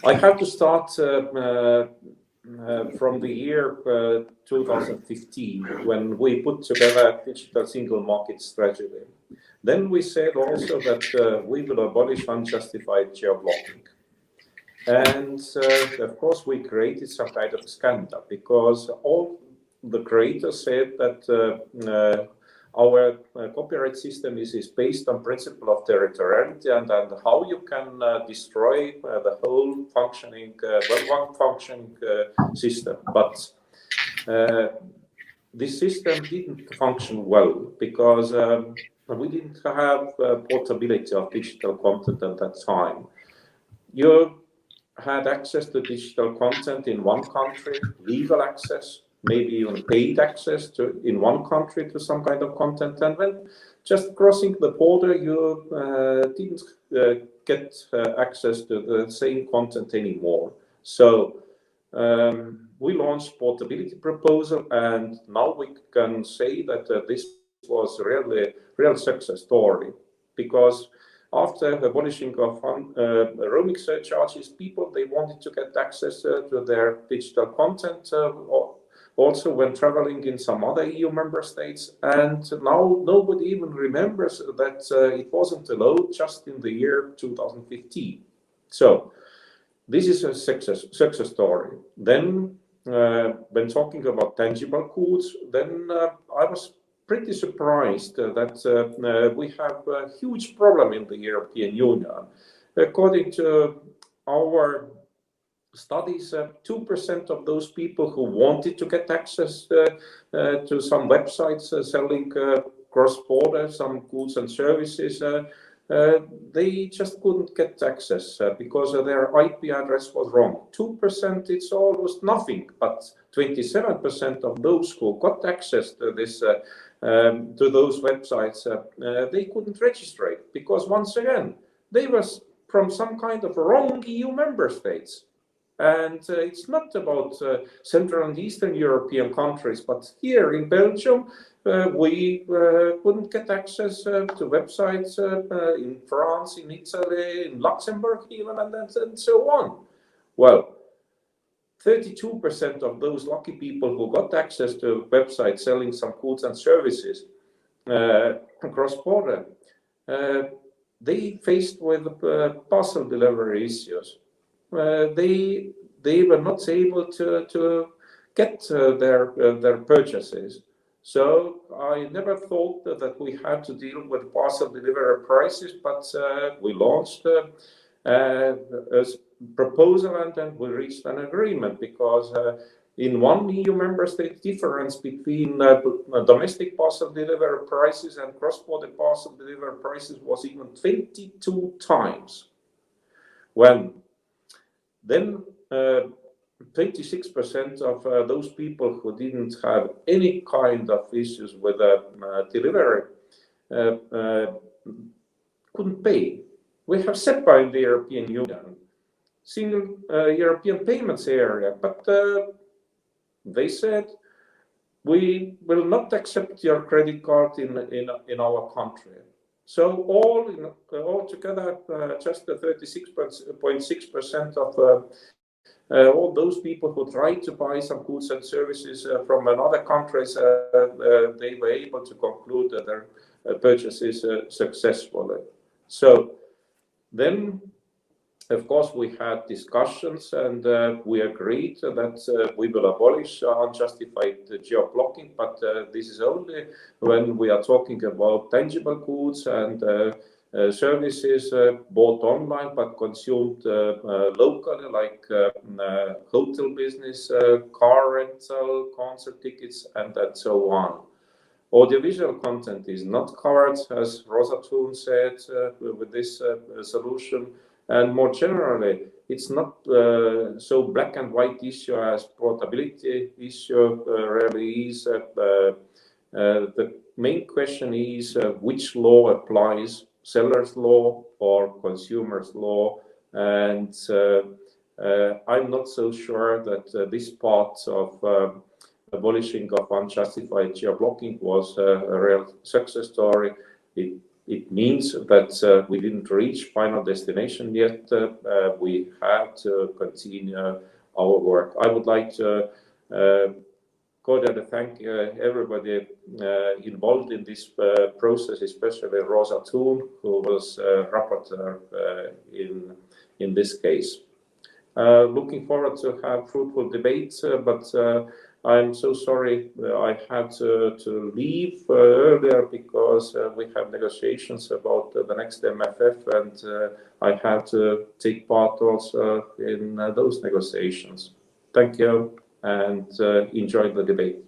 I have to start from the year 2015, when we put together digital single market strategy. Then we said also that we will abolish unjustified geo-blocking. And of course, we created some kind of scandal, because all the creators said that our copyright system is based on principle of territoriality, and how you can destroy the whole functioning, well-functioning system. But this system didn't function well, because we didn't have portability of digital content at that time. You had access to digital content in one country, legal access, maybe even paid access to in one country to some kind of content, and when just crossing the border, you didn't get access to the same content anymore. So we launched portability proposal, and now we can say that this was really a real success story, because after abolishing of roaming surcharges, people, they wanted to get access to their digital content also when traveling in some other EU member states. And now nobody even remembers that it wasn't allowed just in the year 2015. So this is a success story. Then when talking about tangible goods, then I was pretty surprised that we have a huge problem in the European Union. According to our studies, 2% of those people who wanted to get access to some websites selling cross-border some goods and services, they just couldn't get access because their IP address was wrong. 2%, it's almost nothing, but 27% of those who got access to this to those websites, they couldn't register it, because once again, they were from some kind of wrong EU member states. And it's not about Central and Eastern European countries, but here in Belgium, we couldn't get access to websites in France, in Italy, in Luxembourg even, and so on. Well, 32% of those lucky people who got access to websites selling some goods and services cross-border, they faced with parcel delivery issues. They were not able to get their purchases. So I never thought that we had to deal with parcel delivery prices, but we launched a proposal, and then we reached an agreement, because in one EU member state, difference between domestic parcel delivery prices and cross-border parcel delivery prices was even 22 times. Then 26% of those people who didn't have any kind of issues with delivery couldn't pay. We have SEPA in the European Union, single European payments area, but they said, we will not accept your credit card in our country. So all together, just 36.6% of all those people who tried to buy some goods and services from another countries, they were able to conclude that their purchases successfully. So then, of course, we had discussions, and we agreed that we will abolish unjustified geo-blocking, but this is only when we are talking about tangible goods and services bought online but consumed locally, like hotel business, car rental, concert tickets, and so on. Audiovisual content is not covered, as Róża Thun said, with this solution. And more generally, it's not so black and white issue as portability issue really is. The main question is which law applies, seller's law or consumer's law. And I'm not so sure that this part of abolishing of unjustified geo-blocking was a real success story. it means that we didn't reach final destination yet. We have to continue our work. I would like to cordially thank everybody involved in this process, especially Róża Thun, who was rapporteur in this case. Looking forward to have fruitful debates, but I'm so sorry I had to leave earlier because we have negotiations about the next MFF, and I had to take part also in those negotiations. Thank you, and enjoy the debate.